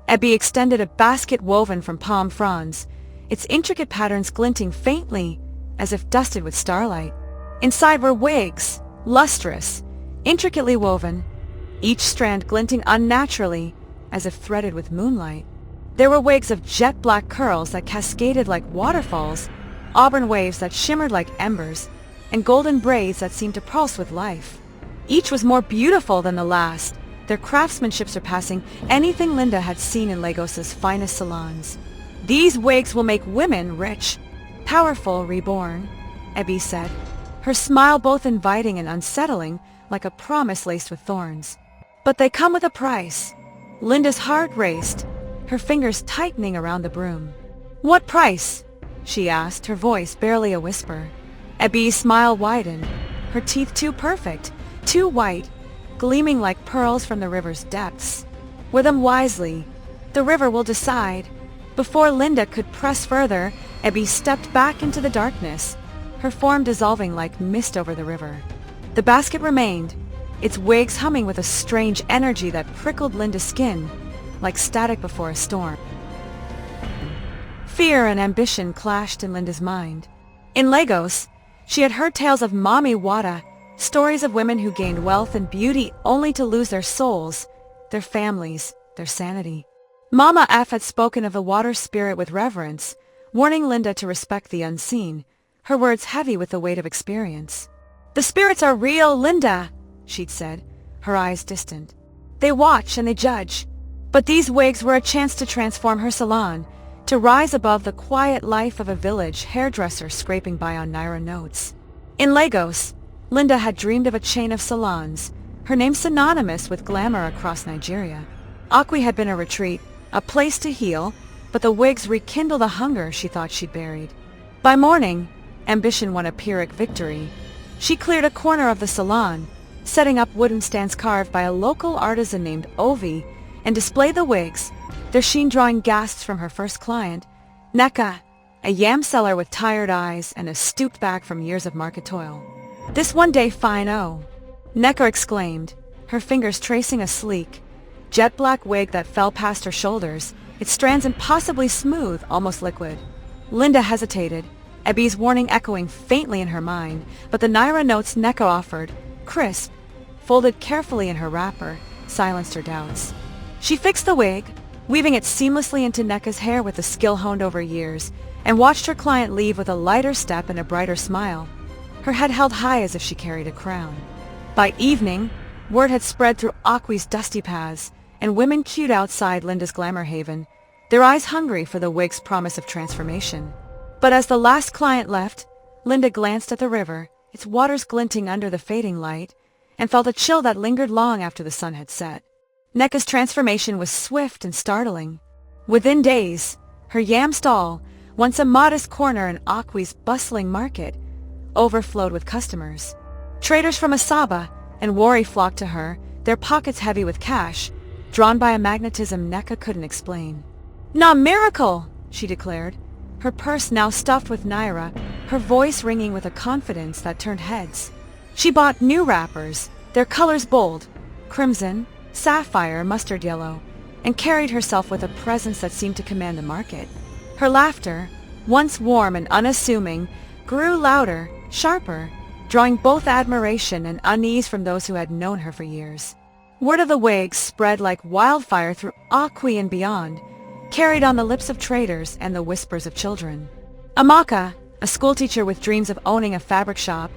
Abby extended a basket woven from palm fronds, its intricate patterns glinting faintly, as if dusted with starlight. Inside were wigs, lustrous, intricately woven, each strand glinting unnaturally, as if threaded with moonlight. There were wigs of jet-black curls that cascaded like waterfalls, auburn waves that shimmered like embers, and golden braids that seemed to pulse with life. Each was more beautiful than the last, their craftsmanship surpassing anything Linda had seen in Lagos's finest salons. "These wigs will make women rich, powerful, reborn," Abby said, her smile both inviting and unsettling, like a promise laced with thorns. "But they come with a price." Linda's heart raced, her fingers tightening around the broom. "What price?" she asked, her voice barely a whisper. Abby's smile widened, her teeth too perfect, too white, gleaming like pearls from the river's depths. "Wear them wisely. The river will decide." Before Linda could press further, Abby stepped back into the darkness, her form dissolving like mist over the river. The basket remained, its wigs humming with a strange energy that prickled Linda's skin, like static before a storm. Fear and ambition clashed in Linda's mind. In Lagos, she had heard tales of Mami Wada, stories of women who gained wealth and beauty only to lose their souls, their families, their sanity. Mama F had spoken of the water spirit with reverence, warning Linda to respect the unseen, her words heavy with the weight of experience. "The spirits are real, Linda," she'd said, her eyes distant. "They watch and they judge." But these wigs were a chance to transform her salon, to rise above the quiet life of a village hairdresser scraping by on naira notes. In Lagos, Linda had dreamed of a chain of salons, her name synonymous with glamour across Nigeria. Akwi had been a retreat, a place to heal, but the wigs rekindled a hunger she thought she'd buried. By morning, ambition won a Pyrrhic victory. She cleared a corner of the salon, setting up wooden stands carved by a local artisan named Ovi, and displayed the wigs, their sheen drawing gasps from her first client, Neka, a yam seller with tired eyes and a stooped back from years of market toil. "This one day fine-o," Neka exclaimed, her fingers tracing a sleek, jet-black wig that fell past her shoulders, its strands impossibly smooth, almost liquid. Linda hesitated, Abby's warning echoing faintly in her mind, but the naira notes Neka offered, crisp, folded carefully in her wrapper, silenced her doubts. She fixed the wig, weaving it seamlessly into Neka's hair with a skill honed over years, and watched her client leave with a lighter step and a brighter smile, her head held high as if she carried a crown. By evening, word had spread through Akwi's dusty paths, and women queued outside Linda's glamour haven, their eyes hungry for the wig's promise of transformation. But as the last client left, Linda glanced at the river, its waters glinting under the fading light, and felt a chill that lingered long after the sun had set. Neka's transformation was swift and startling. Within days, her yam stall, once a modest corner in Akwi's bustling market, overflowed with customers. Traders from Asaba and Wari flocked to her, their pockets heavy with cash, drawn by a magnetism Neka couldn't explain. "Na miracle!" she declared, her purse now stuffed with naira, her voice ringing with a confidence that turned heads. She bought new wrappers, their colors bold, crimson, sapphire, mustard yellow, and carried herself with a presence that seemed to command the market. Her laughter, once warm and unassuming, grew louder, sharper, drawing both admiration and unease from those who had known her for years. Word of the wigs spread like wildfire through Akwi and beyond, carried on the lips of traders and the whispers of children. Amaka, a schoolteacher with dreams of owning a fabric shop,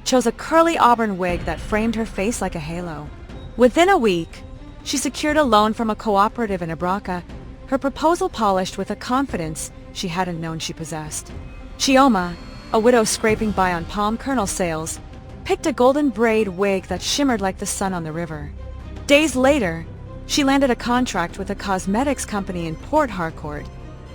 chose a curly auburn wig that framed her face like a halo. Within a week, she secured a loan from a cooperative in Abraka, her proposal polished with a confidence she hadn't known she possessed. Chioma, a widow scraping by on palm kernel sales, picked a golden braid wig that shimmered like the sun on the river. Days later, she landed a contract with a cosmetics company in Port Harcourt,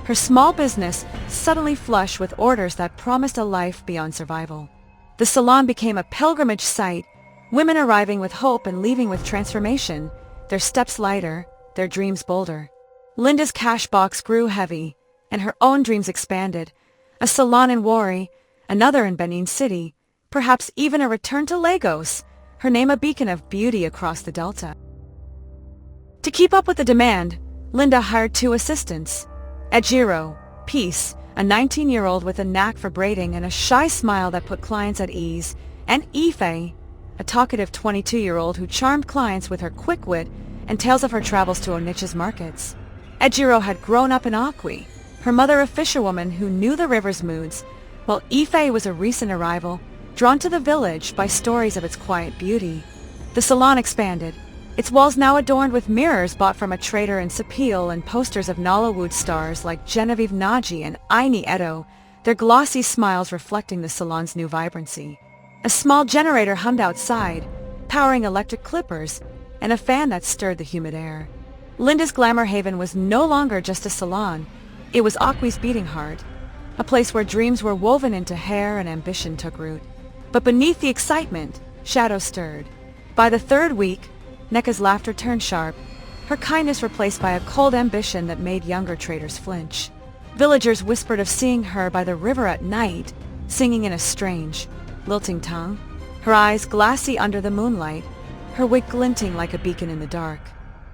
her small business suddenly flush with orders that promised a life beyond survival. The salon became a pilgrimage site, women arriving with hope and leaving with transformation, their steps lighter, their dreams bolder. Linda's cash box grew heavy, and her own dreams expanded. A salon in Wari, another in Benin City, perhaps even a return to Lagos, her name a beacon of beauty across the delta. To keep up with the demand, Linda hired 2 assistants. Ejiro, Peace, a 19-year-old with a knack for braiding and a shy smile that put clients at ease, and Ife, a talkative 22-year-old who charmed clients with her quick wit and tales of her travels to Onitsha's markets. Ejiro had grown up in Akwi, her mother a fisherwoman who knew the river's moods, while Ife was a recent arrival, drawn to the village by stories of its quiet beauty. The salon expanded, its walls now adorned with mirrors bought from a trader in Sapil and posters of Nollywood stars like Genevieve Naji and Aini Edo, their glossy smiles reflecting the salon's new vibrancy. A small generator hummed outside, powering electric clippers, and a fan that stirred the humid air. Linda's glamour haven was no longer just a salon, it was Akwi's beating heart, a place where dreams were woven into hair and ambition took root. But beneath the excitement, shadows stirred. By the 3rd week, Neka's laughter turned sharp, her kindness replaced by a cold ambition that made younger traders flinch. Villagers whispered of seeing her by the river at night, singing in a strange, lilting tongue, her eyes glassy under the moonlight, her wig glinting like a beacon in the dark.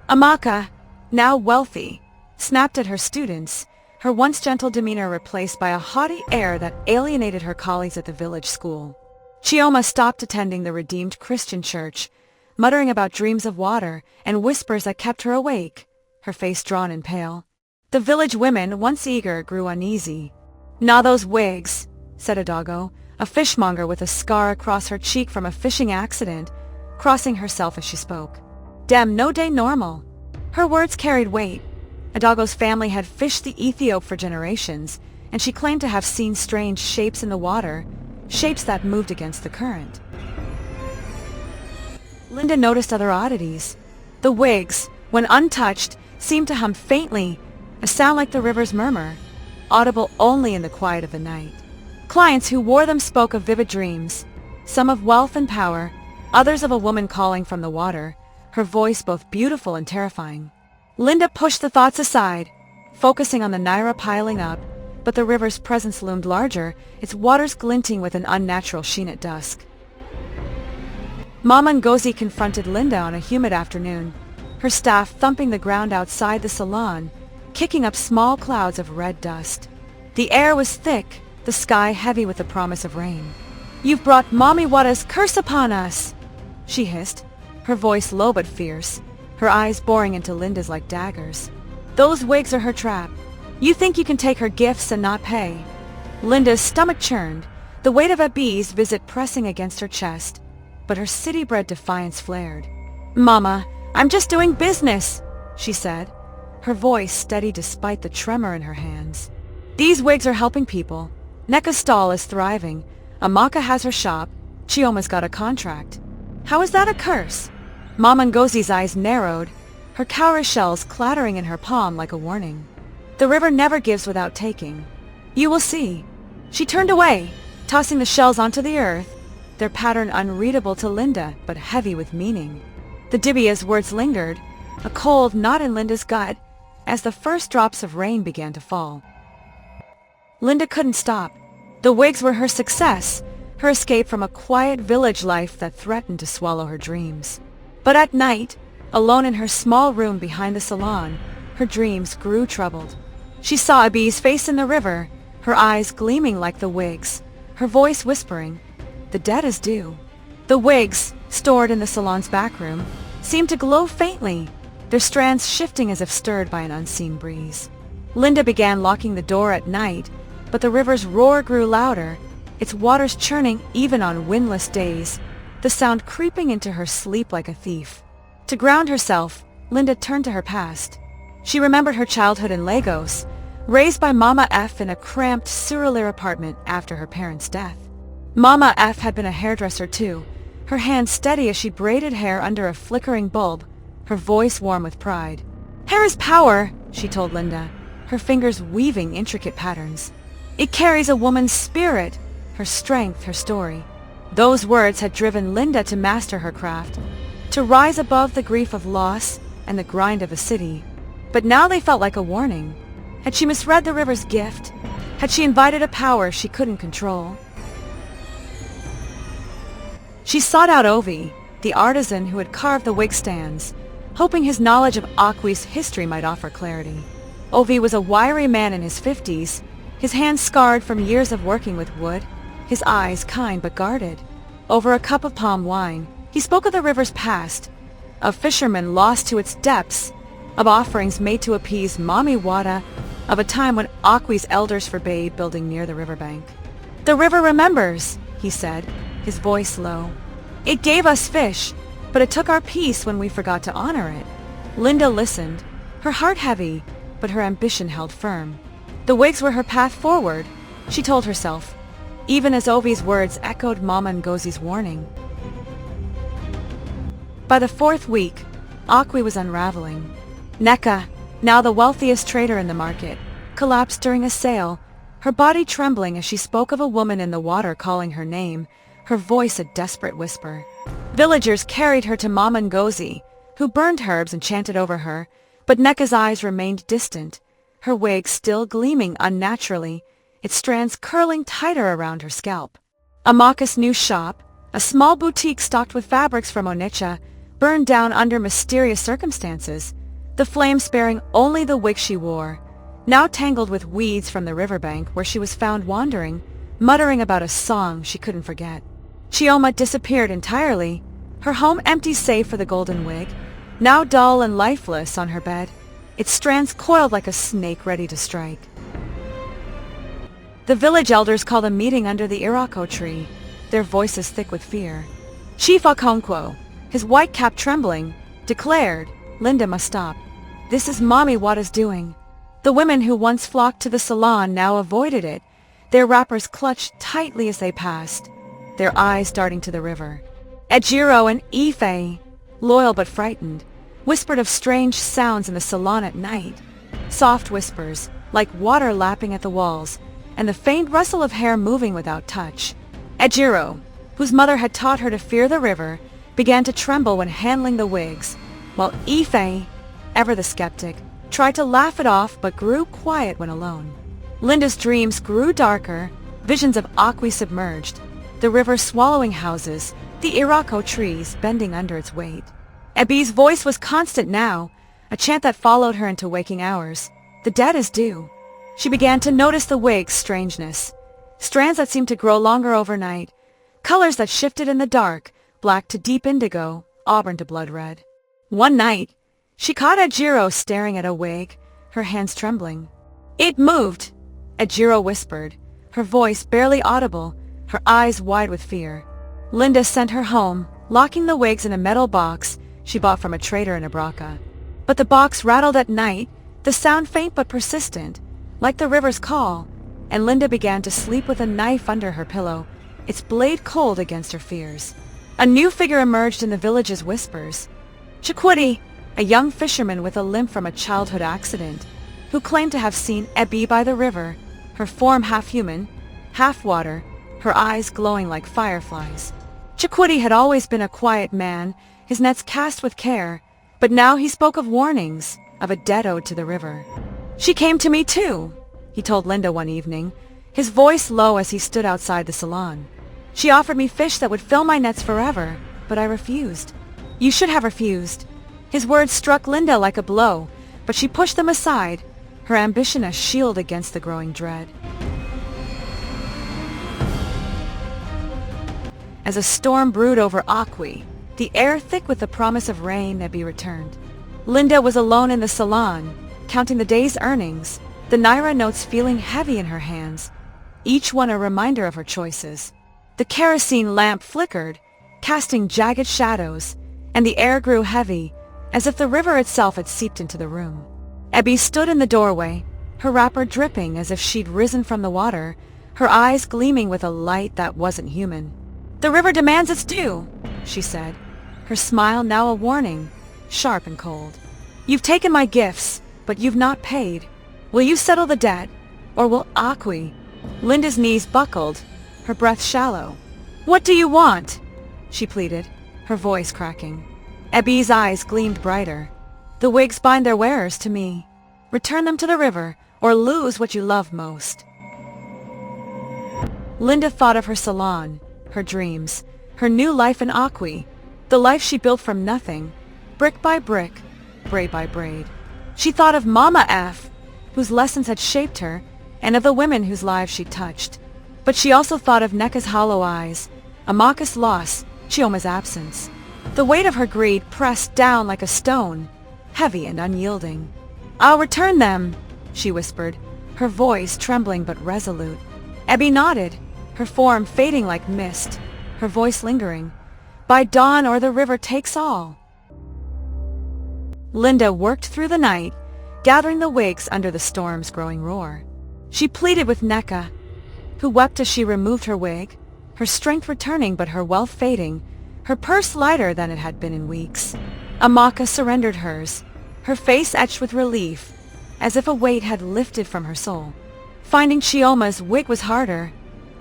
Amaka, now wealthy, snapped at her students, her once gentle demeanor replaced by a haughty air that alienated her colleagues at the village school. Chioma stopped attending the Redeemed Christian Church, muttering about dreams of water and whispers that kept her awake, her face drawn and pale. The village women, once eager, grew uneasy. "Nah, those wigs," said a doggo, a fishmonger with a scar across her cheek from a fishing accident, crossing herself as she spoke. "Dem no day normal." Her words carried weight. Adago's family had fished the Ethiop for generations, and she claimed to have seen strange shapes in the water, shapes that moved against the current. Linda noticed other oddities. The wigs, when untouched, seemed to hum faintly, a sound like the river's murmur, audible only in the quiet of the night. Clients who wore them spoke of vivid dreams, some of wealth and power, others of a woman calling from the water, her voice both beautiful and terrifying. Linda pushed the thoughts aside, focusing on the naira piling up, but the river's presence loomed larger, its waters glinting with an unnatural sheen at dusk. Mama Ngozi confronted Linda on a humid afternoon, her staff thumping the ground outside the salon, kicking up small clouds of red dust. The air was thick, the sky heavy with the promise of rain. "You've brought Mommy Wada's curse upon us," she hissed, her voice low but fierce, her eyes boring into Linda's like daggers. "Those wigs are her trap. You think you can take her gifts and not pay." Linda's stomach churned, the weight of Abi's visit pressing against her chest, but her city-bred defiance flared. "Mama, I'm just doing business," she said, her voice steady despite the tremor in her hands. "These wigs are helping people. Neka's stall is thriving. Amaka has her shop. Chioma's got a contract. How is that a curse?" Mama Ngozi's eyes narrowed, her cowrie shells clattering in her palm like a warning. "The river never gives without taking. You will see." She turned away, tossing the shells onto the earth, their pattern unreadable to Linda, but heavy with meaning. The Dibia's words lingered, a cold knot in Linda's gut, as the first drops of rain began to fall. Linda couldn't stop. The wigs were her success, her escape from a quiet village life that threatened to swallow her dreams. But at night, alone in her small room behind the salon, her dreams grew troubled. She saw Abi's face in the river, her eyes gleaming like the wigs, her voice whispering, "The debt is due." The wigs, stored in the salon's back room, seemed to glow faintly, their strands shifting as if stirred by an unseen breeze. Linda began locking the door at night, but the river's roar grew louder, its waters churning even on windless days, the sound creeping into her sleep like a thief. To ground herself, Linda turned to her past. She remembered her childhood in Lagos, raised by Mama F in a cramped Surrelir apartment after her parents' death. Mama F had been a hairdresser too, her hands steady as she braided hair under a flickering bulb, her voice warm with pride. "Hair is power," she told Linda, her fingers weaving intricate patterns. "It carries a woman's spirit, her strength, her story." Those words had driven Linda to master her craft, to rise above the grief of loss and the grind of a city. But now they felt like a warning. Had she misread the river's gift? Had she invited a power she couldn't control? She sought out Ovi, the artisan who had carved the wig stands, hoping his knowledge of Akwi's history might offer clarity. Ovi was a wiry man in his 50s, his hands scarred from years of working with wood, his eyes kind but guarded. Over a cup of palm wine, he spoke of the river's past, of fishermen lost to its depths, of offerings made to appease Mami Wada, of a time when Akwi's elders forbade building near the riverbank. "The river remembers," he said, his voice low. "It gave us fish, but it took our peace when we forgot to honor it." Linda listened, her heart heavy, but her ambition held firm. The wigs were her path forward, she told herself, even as Ovi's words echoed Mama Ngozi's warning. By the 4th week, Akwi was unraveling. Neka, now the wealthiest trader in the market, collapsed during a sale, her body trembling as she spoke of a woman in the water calling her name, her voice a desperate whisper. Villagers carried her to Mama Ngozi, who burned herbs and chanted over her, but Neka's eyes remained distant, her wig still gleaming unnaturally, its strands curling tighter around her scalp. Amaka's new shop, a small boutique stocked with fabrics from Onitsha, burned down under mysterious circumstances, the flames sparing only the wig she wore, now tangled with weeds from the riverbank where she was found wandering, muttering about a song she couldn't forget. Chioma disappeared entirely, her home empty save for the golden wig, now dull and lifeless on her bed, its strands coiled like a snake ready to strike. The village elders called a meeting under the irako tree, their voices thick with fear. Chief Okonkwo, his white cap trembling, declared, "Linda must stop. This is Mami Wada's doing." The women who once flocked to the salon now avoided it, their wrappers clutched tightly as they passed, their eyes darting to the river. Ejiro and Ife, loyal but frightened, whispered of strange sounds in the salon at night, soft whispers, like water lapping at the walls, and the faint rustle of hair moving without touch. Ejiro, whose mother had taught her to fear the river, began to tremble when handling the wigs, while Ife, ever the skeptic, tried to laugh it off but grew quiet when alone. Linda's dreams grew darker, visions of Akwi submerged, the river swallowing houses, the irako trees bending under its weight. Ebi's voice was constant now, a chant that followed her into waking hours. The dead is due. She began to notice the wig's strangeness, strands that seemed to grow longer overnight, colors that shifted in the dark, black to deep indigo, auburn to blood red. One night, she caught Ejiro staring at a wig, her hands trembling. "It moved," Ejiro whispered, her voice barely audible, her eyes wide with fear. Linda sent her home, locking the wigs in a metal box she bought from a trader in Abraka. But the box rattled at night, the sound faint but persistent, like the river's call, and Linda began to sleep with a knife under her pillow, its blade cold against her fears. A new figure emerged in the village's whispers. Chikwudi, a young fisherman with a limp from a childhood accident, who claimed to have seen Ebi by the river, her form half human, half water, her eyes glowing like fireflies. Chikwudi had always been a quiet man, his nets cast with care, but now he spoke of warnings, of a debt owed to the river. "She came to me too," he told Linda one evening, his voice low as he stood outside the salon. "She offered me fish that would fill my nets forever, but I refused." "You should have refused." His words struck Linda like a blow, but she pushed them aside, her ambition a shield against the growing dread. As a storm brewed over Akwi, the air thick with the promise of rain, Ebi returned. Linda was alone in the salon, counting the day's earnings, the naira notes feeling heavy in her hands, each one a reminder of her choices. The kerosene lamp flickered, casting jagged shadows, and the air grew heavy, as if the river itself had seeped into the room. Ebi stood in the doorway, her wrapper dripping as if she'd risen from the water, her eyes gleaming with a light that wasn't human. "The river demands its due," she said, her smile now a warning, sharp and cold. "You've taken my gifts, but you've not paid. Will you settle the debt, or will Akwi?" Linda's knees buckled, her breath shallow. "What do you want?" she pleaded, her voice cracking. Ebi's eyes gleamed brighter. "The wigs bind their wearers to me. Return them to the river, or lose what you love most." Linda thought of her salon, her dreams, her new life in Akwi, the life she built from nothing, brick by brick, braid by braid. She thought of Mama F, whose lessons had shaped her, and of the women whose lives she touched. But she also thought of Neka's hollow eyes, Amaka's loss, Chioma's absence. The weight of her greed pressed down like a stone, heavy and unyielding. "I'll return them," she whispered, her voice trembling but resolute. Abby nodded, her form fading like mist, her voice lingering. "By dawn or the river takes all." Linda worked through the night, gathering the wigs under the storm's growing roar. She pleaded with Neka, who wept as she removed her wig, her strength returning but her wealth fading, her purse lighter than it had been in weeks. Amaka surrendered hers, her face etched with relief, as if a weight had lifted from her soul. Finding Chioma's wig was harder,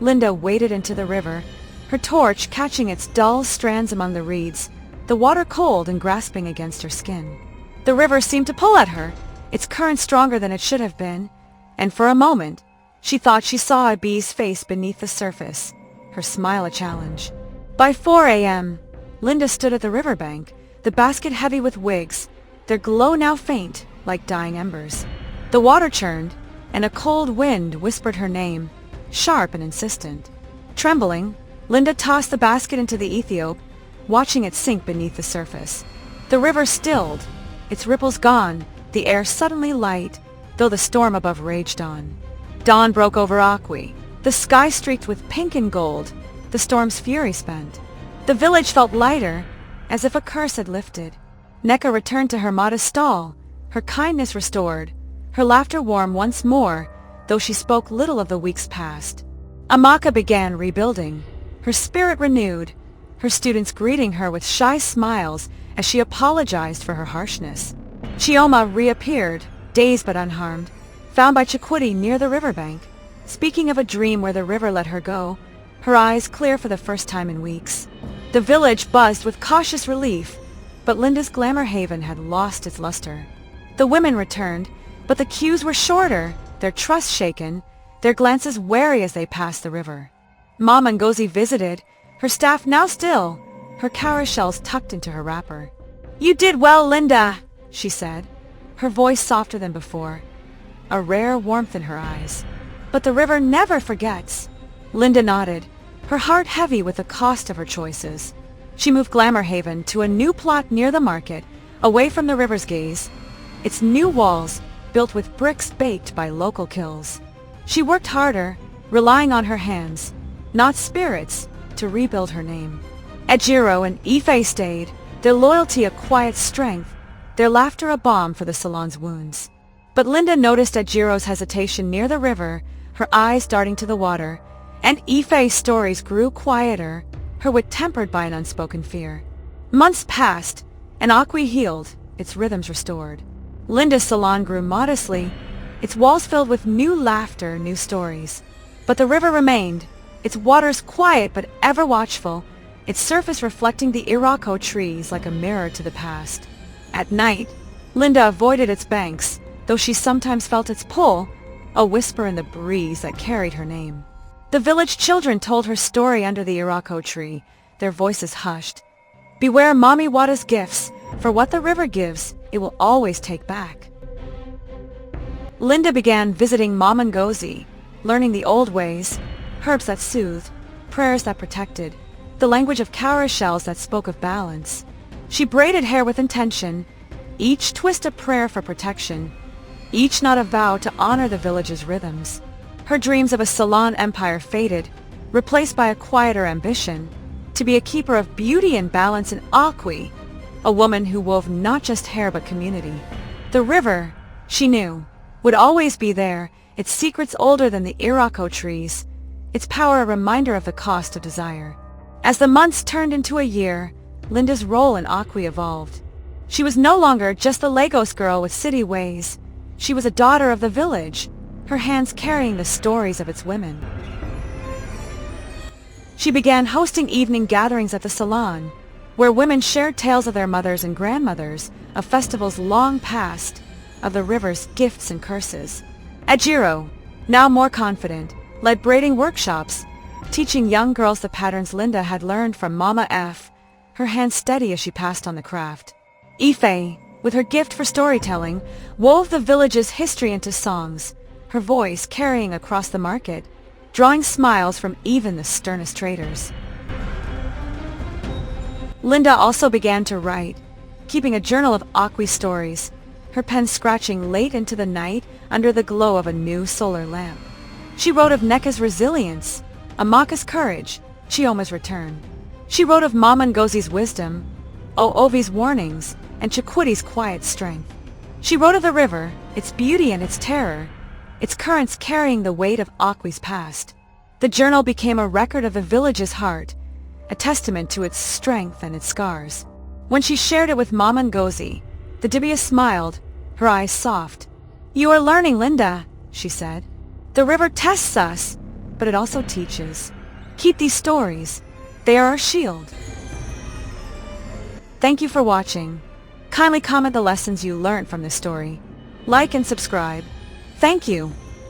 Linda waded into the river, her torch catching its dull strands among the reeds, the water cold and grasping against her skin. The river seemed to pull at her, its current stronger than it should have been, and for a moment, she thought she saw a bee's face beneath the surface, her smile a challenge. By 4 a.m., Linda stood at the riverbank, the basket heavy with wigs, their glow now faint, like dying embers. The water churned, and a cold wind whispered her name, sharp and insistent. Trembling, Linda tossed the basket into the Ethiop, watching it sink beneath the surface. The river stilled, its ripples gone, the air suddenly light, though the storm above raged on. Dawn broke over Akwi, the sky streaked with pink and gold, the storm's fury spent. The village felt lighter, as if a curse had lifted. Neka returned to her modest stall, her kindness restored, her laughter warm once more, though she spoke little of the weeks past. Amaka began rebuilding, her spirit renewed, her students greeting her with shy smiles as she apologized for her harshness. Chioma reappeared, dazed but unharmed, found by Chikwudi near the riverbank, speaking of a dream where the river let her go, her eyes clear for the first time in weeks. The village buzzed with cautious relief, but Linda's glamour haven had lost its luster. The women returned, but the queues were shorter, their trust shaken, their glances wary as they passed the river. Mama Ngozi visited, her staff now still, her cowrie shells tucked into her wrapper. "You did well, Linda," she said, her voice softer than before, a rare warmth in her eyes. "But the river never forgets." Linda nodded, her heart heavy with the cost of her choices. She moved Glamour Haven to a new plot near the market, away from the river's gaze, its new walls built with bricks baked by local kills. She worked harder, relying on her hands, not spirits, to rebuild her name. Ejiro and Ife stayed, their loyalty a quiet strength, their laughter a balm for the salon's wounds. But Linda noticed Ejiro's hesitation near the river, her eyes darting to the water, and Ife's stories grew quieter, her wit tempered by an unspoken fear. Months passed, and Akwi healed, its rhythms restored. Linda's salon grew modestly, its walls filled with new laughter, new stories. But the river remained, its waters quiet but ever watchful, its surface reflecting the Irako trees like a mirror to the past. At night, Linda avoided its banks, though she sometimes felt its pull, a whisper in the breeze that carried her name. The village children told her story under the Irako tree, their voices hushed. Beware Mami Wada's gifts, for what the river gives, it will always take back. Linda began visiting Mama Ngozi, learning the old ways, herbs that soothed, prayers that protected, the language of cowrie shells that spoke of balance. She braided hair with intention, each twist a prayer for protection, each knot a vow to honor the village's rhythms. Her dreams of a salon empire faded, replaced by a quieter ambition, to be a keeper of beauty and balance in Akwi, a woman who wove not just hair but community. The river, she knew, would always be there, its secrets older than the Irako trees, its power a reminder of the cost of desire. As the months turned into a year, Linda's role in Akwi evolved. She was no longer just the Lagos girl with city ways. She was a daughter of the village, her hands carrying the stories of its women. She began hosting evening gatherings at the salon, where women shared tales of their mothers and grandmothers, of festivals long past, of the river's gifts and curses. Ejiro, now more confident, led braiding workshops, teaching young girls the patterns Linda had learned from Mama F, her hands steady as she passed on the craft. Ife, with her gift for storytelling, wove the village's history into songs, her voice carrying across the market, drawing smiles from even the sternest traders. Linda also began to write, keeping a journal of Akwi stories, her pen scratching late into the night under the glow of a new solar lamp. She wrote of Neka's resilience, Amaka's courage, Chioma's return. She wrote of Mama Ngozi's wisdom, Oovi's warnings, and Chikwiti's quiet strength. She wrote of the river, its beauty and its terror, its currents carrying the weight of Akwi's past. The journal became a record of the village's heart, a testament to its strength and its scars. When she shared it with Mama Ngozi, the Dibia smiled, her eyes soft. "You are learning, Linda," she said. "The river tests us, but it also teaches. Keep these stories. They are our shield." Thank you for watching. Kindly comment the lessons you learned from this story. Like and subscribe. Thank you.